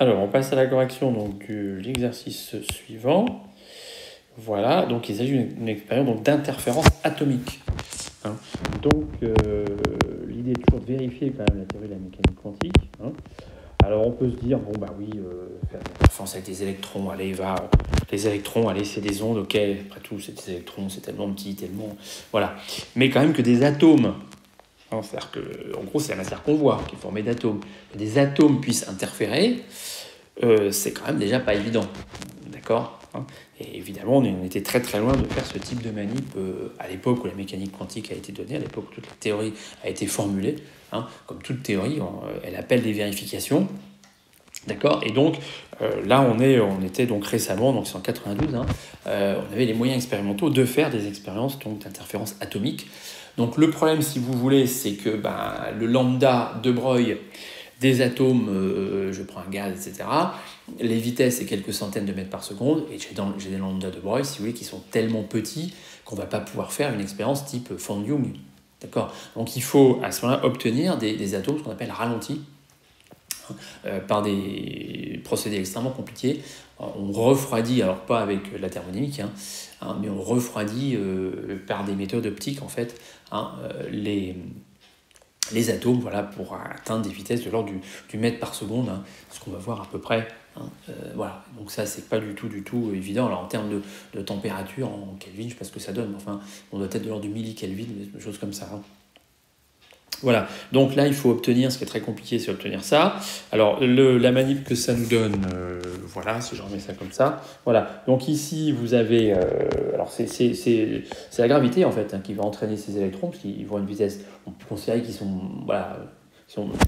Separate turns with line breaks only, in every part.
Alors, on passe à la correction donc, de l'exercice suivant. Voilà, donc il s'agit d'une expérience donc, d'interférence atomique. Hein. Donc, l'idée est toujours de vérifier quand même la théorie de la mécanique quantique. Hein. Alors, on peut se dire, bon, bah oui, faire de l'interférence avec des électrons, allez, les électrons, allez, c'est des ondes, ok, après tout, c'est des électrons, c'est tellement petit, tellement... Voilà. Mais quand même que des atomes, hein, c'est-à-dire que, en gros, c'est la matière qu'on voit, qui est formée d'atomes, que des atomes puissent interférer, c'est quand même déjà pas évident. D'accord, hein. Et évidemment, on était très très loin de faire ce type de manip à l'époque où la mécanique quantique a été donnée, à l'époque où toute la théorie a été formulée. Hein. Comme toute théorie, elle appelle des vérifications. D'accord. Et donc, là, on était donc récemment, donc c'est en 92, hein, on avait les moyens expérimentaux de faire des expériences d'interférence atomique. Donc, le problème, si vous voulez, c'est que le lambda de Broglie des atomes, je prends un gaz, etc., les vitesses, c'est quelques centaines de mètres par seconde, et j'ai des lambda de Broglie, si vous voulez, qui sont tellement petits qu'on ne va pas pouvoir faire une expérience type von Jung. D'accord. Donc, il faut, à ce moment-là, obtenir des atomes, ce qu'on appelle ralentis, par des procédés extrêmement compliqués. On refroidit, alors pas avec la thermodynamique, mais on refroidit par des méthodes optiques, en fait, les atomes, voilà, pour atteindre des vitesses de l'ordre du mètre par seconde, ce qu'on va voir à peu près. Voilà, donc ça, c'est pas du tout évident. Alors, en termes de température, en Kelvin, je sais pas ce que ça donne, mais enfin, on doit être de l'ordre du millikelvin, des choses comme ça. Voilà, donc là il faut obtenir, ce qui est très compliqué, c'est obtenir ça. Alors la manip que ça nous donne, voilà, si je remets ça comme ça, voilà. Donc ici vous avez, alors c'est la gravité en fait qui va entraîner ces électrons, parce qu'ils vont à une vitesse, on peut considérer qu'ils sont, voilà,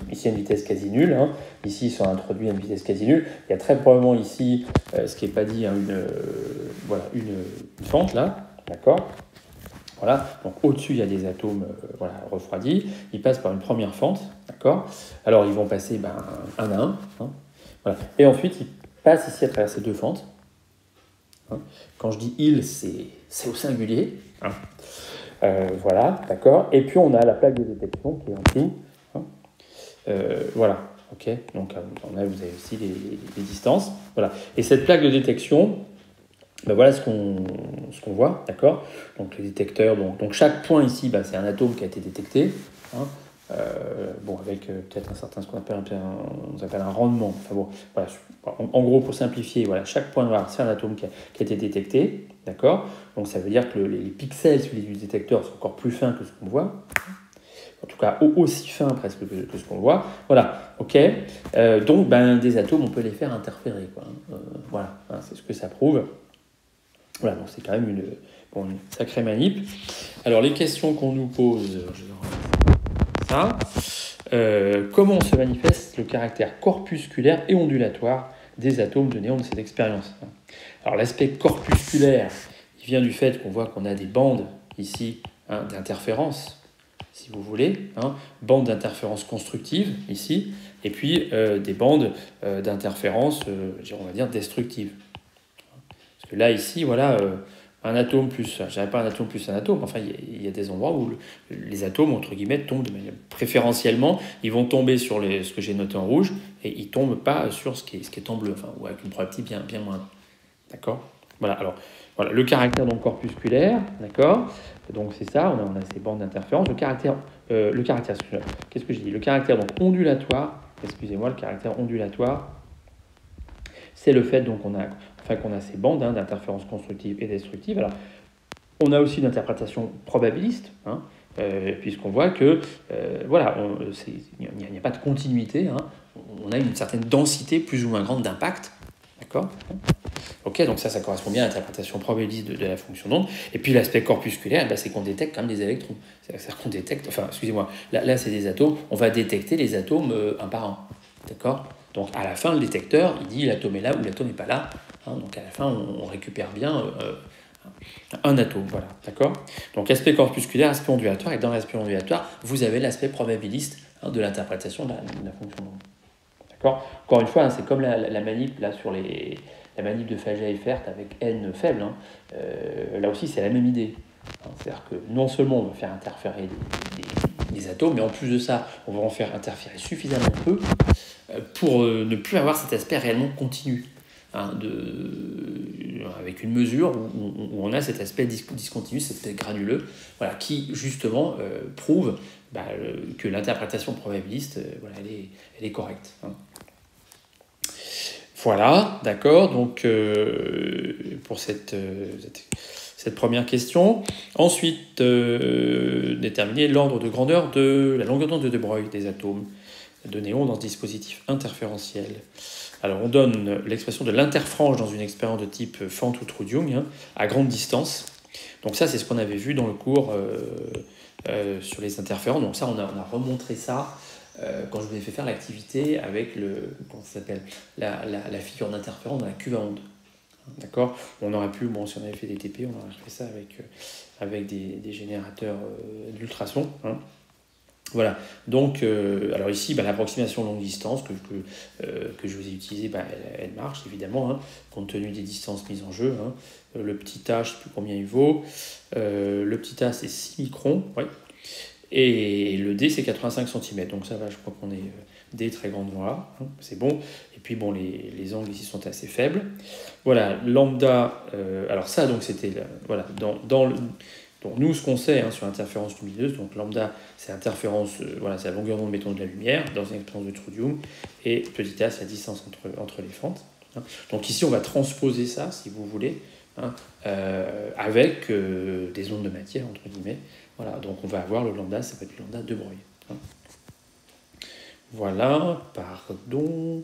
ici à une vitesse quasi nulle, hein. Ici ils sont introduits à une vitesse quasi nulle. Il y a très probablement ici, ce qui n'est pas dit, hein, une fente là, d'accord. Voilà, donc au-dessus, il y a des atomes refroidis. Ils passent par une première fente, d'accord. Alors, ils vont passer un à un. Hein, voilà. Et ensuite, ils passent ici à travers ces deux fentes. Hein. Quand je dis ils, c'est au singulier. Hein. Voilà, d'accord. Et puis, on a la plaque de détection qui est en dessous. Hein. Voilà, ok. Donc, vous avez aussi les distances. Voilà. Et cette plaque de détection... voilà ce qu'on voit, d'accord. Donc les détecteurs, donc chaque point ici, c'est un atome qui a été détecté, hein, avec peut-être un certain, ce qu'on appelle un rendement. Enfin bon, voilà, en gros, pour simplifier, voilà, chaque point noir, c'est un atome qui a été détecté, d'accord. Donc ça veut dire que les pixels du détecteur sont encore plus fins que ce qu'on voit. En tout cas, aussi fins presque que ce qu'on voit. Voilà, ok. Donc, des atomes, on peut les faire interférer, quoi. Voilà, hein, c'est ce que ça prouve. Voilà, donc c'est quand même une sacrée manip. Alors, les questions qu'on nous pose, je vais ça. Comment se manifeste le caractère corpusculaire et ondulatoire des atomes de néon de cette expérience? Alors, l'aspect corpusculaire, il vient du fait qu'on voit qu'on a des bandes ici d'interférence, si vous voulez, bandes d'interférence constructives ici, et puis des bandes d'interférence, on va dire, destructives. Parce que là, ici, voilà, un atome plus, je dirais pas un atome plus un atome, enfin, il y a des endroits où les atomes, entre guillemets, tombent de manière préférentiellement, ils vont tomber sur ce que j'ai noté en rouge, et ils ne tombent pas sur ce qui est en bleu, enfin, ou avec une probabilité bien moindre. D'accord. Voilà, alors, voilà, le caractère donc corpusculaire, d'accord. Donc c'est ça, on a ces bandes d'interférence. Le caractère, qu'est-ce que je dis? Le caractère donc ondulatoire, excusez-moi, le caractère ondulatoire, c'est le fait donc qu'on a ces bandes d'interférence constructive et destructive. Alors, on a aussi une interprétation probabiliste, puisqu'on voit que il n'y a pas de continuité, on a une certaine densité plus ou moins grande d'impact, d'accord. Ok, donc ça correspond bien à l'interprétation probabiliste de la fonction d'onde. Et puis l'aspect corpusculaire, c'est qu'on détecte quand même des électrons. C'est-à-dire qu'on détecte, excusez-moi, là c'est des atomes, on va détecter les atomes un par un, d'accord. Donc à la fin, le détecteur, il dit l'atome est là ou l'atome n'est pas là. Donc à la fin, on récupère bien un atome, voilà, d'accord. Donc aspect corpusculaire, aspect ondulatoire, et dans l'aspect ondulatoire, vous avez l'aspect probabiliste de l'interprétation de la fonction d'onde. D'accord. Encore une fois, c'est comme la manip là sur la manip de Faget-Effert avec n faible. Là aussi, c'est la même idée. C'est-à-dire que non seulement on va faire interférer des atomes, mais en plus de ça, on va en faire interférer suffisamment peu pour ne plus avoir cet aspect réellement continu, hein, avec une mesure où on a cet aspect discontinu, cet aspect granuleux, voilà, qui justement prouve que l'interprétation probabiliste, voilà, elle est correcte. Hein. Voilà, d'accord, donc pour cette première question. Ensuite, déterminer l'ordre de grandeur de la longueur d'onde de Broglie des atomes de néons dans ce dispositif interférentiel. Alors, on donne l'expression de l'interfrange dans une expérience de type Fant ou Trudium, hein, à grande distance. Donc ça, c'est ce qu'on avait vu dans le cours sur les interférences. Donc ça, on a remontré ça quand je vous ai fait faire l'activité avec comment ça s'appelle, la figure d'interférence dans la cuve à ondes. D'accord. On aurait pu, si on avait fait des TP, on aurait fait ça avec des générateurs d'ultrasons. Hein. Voilà. Donc, alors ici, l'approximation longue distance que je vous ai utilisée, elle marche évidemment, hein, compte tenu des distances mises en jeu. Hein. Le petit a, je ne sais plus combien il vaut. Le petit a, c'est 6 microns. Ouais. Et le D, c'est 85 cm. Donc ça va, je crois qu'on est D très grande voie. Hein, c'est bon. Et puis, les angles ici sont assez faibles. Voilà, lambda. Alors ça, donc c'était... Voilà, donc nous, ce qu'on sait sur l'interférence lumineuse, donc lambda, c'est l'interférence, c'est la longueur d'onde, mettons, de la lumière, dans une expérience de Trudium. Et petit a, c'est la distance entre les fentes. Hein. Donc ici, on va transposer ça, si vous voulez, hein, avec des ondes de matière, entre guillemets. Voilà, donc on va avoir le lambda, ça va être le lambda de Broglie. Hein. Voilà, pardon.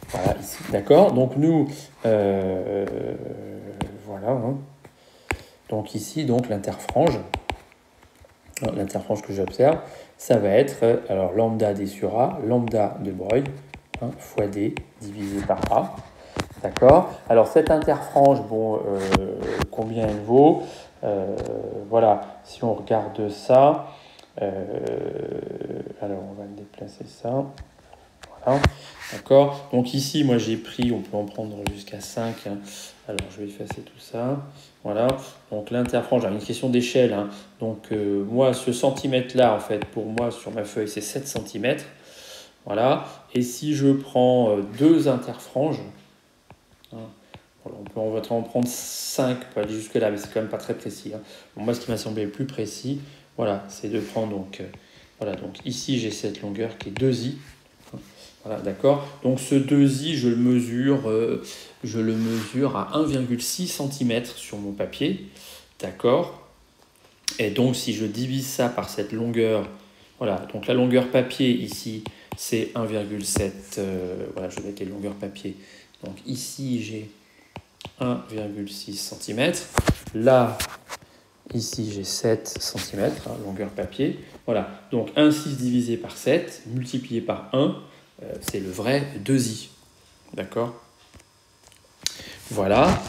Voilà, ici, d'accord. Donc nous, voilà. Hein. Donc ici, donc l'interfrange que j'observe, ça va être, alors lambda d sur A, lambda de Broglie, hein, fois D divisé par A. D'accord. Alors cette interfrange, combien elle vaut voilà, si on regarde ça, alors on va déplacer ça. Voilà. D'accord. Donc ici, moi j'ai pris, on peut en prendre jusqu'à 5. Hein. Alors je vais effacer tout ça. Voilà. Donc l'interfrange, une question d'échelle. Hein. Donc moi, ce centimètre-là, en fait, pour moi, sur ma feuille, c'est 7 cm. Voilà. Et si je prends deux interfranges, hein, voilà, on va en prendre 5 pour aller jusque-là, mais c'est quand même pas très précis. Hein. Bon, moi, ce qui m'a semblé le plus précis, voilà, c'est de prendre donc, donc ici j'ai cette longueur qui est 2i. Voilà, d'accord. Donc ce 2i, je le mesure à 1,6 cm sur mon papier, d'accord. Et donc si je divise ça par cette longueur, voilà, donc la longueur papier ici, c'est 1,7. Voilà, je vais mettre les longueurs papier. Donc ici j'ai 1,6 cm. Là, ici j'ai 7 cm, hein, longueur papier. Voilà, donc 1,6 divisé par 7, multiplié par 1, c'est le vrai 2i. D'accord. Voilà,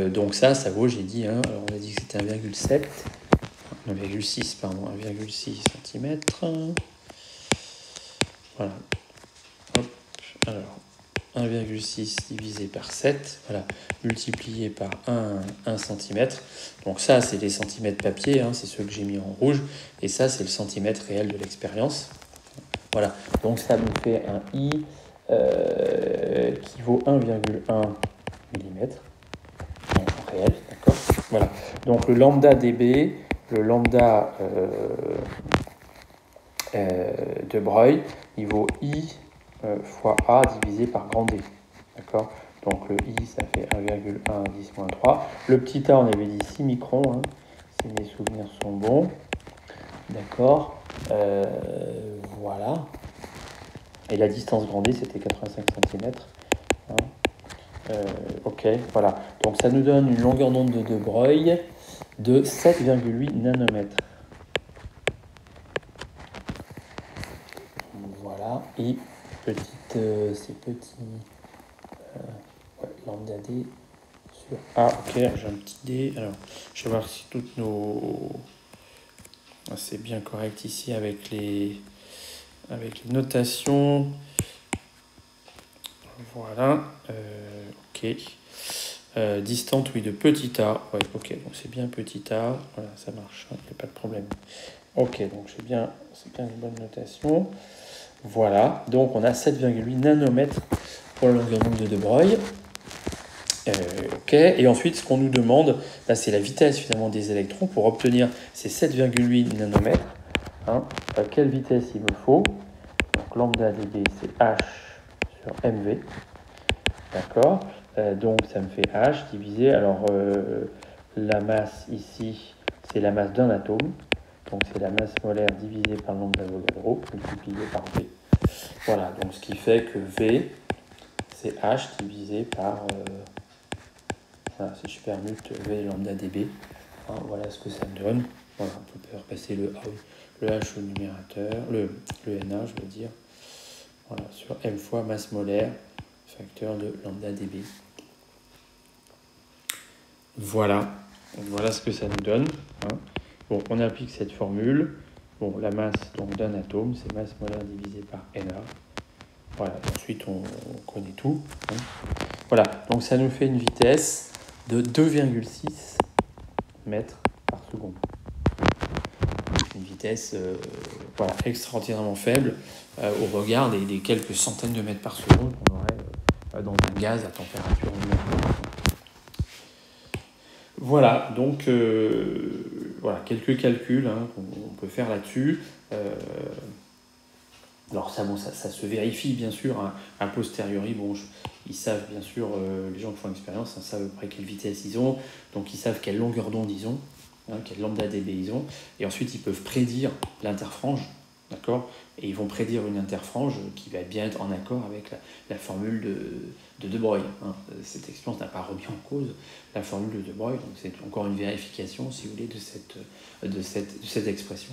donc ça vaut, j'ai dit, hein, alors on a dit que c'était 1,7, 1,6, pardon, 1,6 cm. Voilà. Hop, alors 1,6 divisé par 7, voilà, multiplié par 1 cm. Donc ça, c'est les centimètres papier, hein, c'est ceux que j'ai mis en rouge, et ça, c'est le centimètre réel de l'expérience. Voilà, donc ça nous fait un I qui vaut 1,1 mm en réel, d'accord. Voilà, donc le lambda dB, le lambda de Broglie, il vaut I fois A divisé par grand D, d'accord. Donc le I, ça fait 1,1 10-3. Le petit a, on avait dit 6 microns, hein, si mes souvenirs sont bons, d'accord. Voilà. Et la distance grand D, c'était 85 cm. Hein. Ok, voilà. Donc ça nous donne une longueur d'onde de Broglie de 7,8 nanomètres. Voilà. Et ces petits lambda D sur A. Ok, j'ai un petit D. Alors, je vais voir si toutes nos... C'est bien correct ici avec les notations. Voilà. Ok. Distante, oui, de petit a. Ouais, ok, donc c'est bien petit a. Voilà, ça marche, il n'y a pas de problème.
Ok, donc c'est bien une bonne notation. Voilà, donc on a 7,8 nanomètres pour la longueur d'onde de De Broglie. Ok, et ensuite ce qu'on nous demande, là, c'est la vitesse finalement des électrons. Pour obtenir ces 7,8 nanomètres, hein, quelle vitesse il me faut? Donc lambda dB c'est H sur mv, d'accord. Donc ça me fait H divisé, alors la masse ici c'est la masse d'un atome, donc c'est la masse molaire divisée par le nombre d'Avogadro multiplié par V. Voilà, donc ce qui fait que V c'est H divisé par voilà, c'est super mut V lambda dB. Hein, voilà ce que ça me donne. Voilà, on peut repasser le H au numérateur, le Na je veux dire. Voilà, sur M fois masse molaire, facteur de lambda dB. Voilà, voilà ce que ça nous donne. Hein. Bon, on applique cette formule. Bon, la masse d'un atome, c'est masse molaire divisée par Na. Voilà, ensuite on connaît tout. Hein. Voilà, donc ça nous fait une vitesse de 2,6 mètres par seconde. Une vitesse voilà, extraordinairement faible au regard des quelques centaines de mètres par seconde qu'on aurait dans un gaz à température ambiante. Voilà, donc voilà, quelques calculs hein, qu'on peut faire là-dessus. Alors ça, bon, ça se vérifie bien sûr hein, a posteriori. Bon, ils savent bien sûr, les gens qui font l'expérience, hein, savent à peu près quelle vitesse ils ont, donc ils savent quelle longueur d'onde ils ont, hein, quelle lambda dB ils ont, et ensuite ils peuvent prédire l'interfrange, d'accord. Et ils vont prédire une interfrange qui va bien être en accord avec la formule de De Broglie. Hein. Cette expérience n'a pas remis en cause la formule de De Broglie, donc c'est encore une vérification, si vous voulez, de cette expression.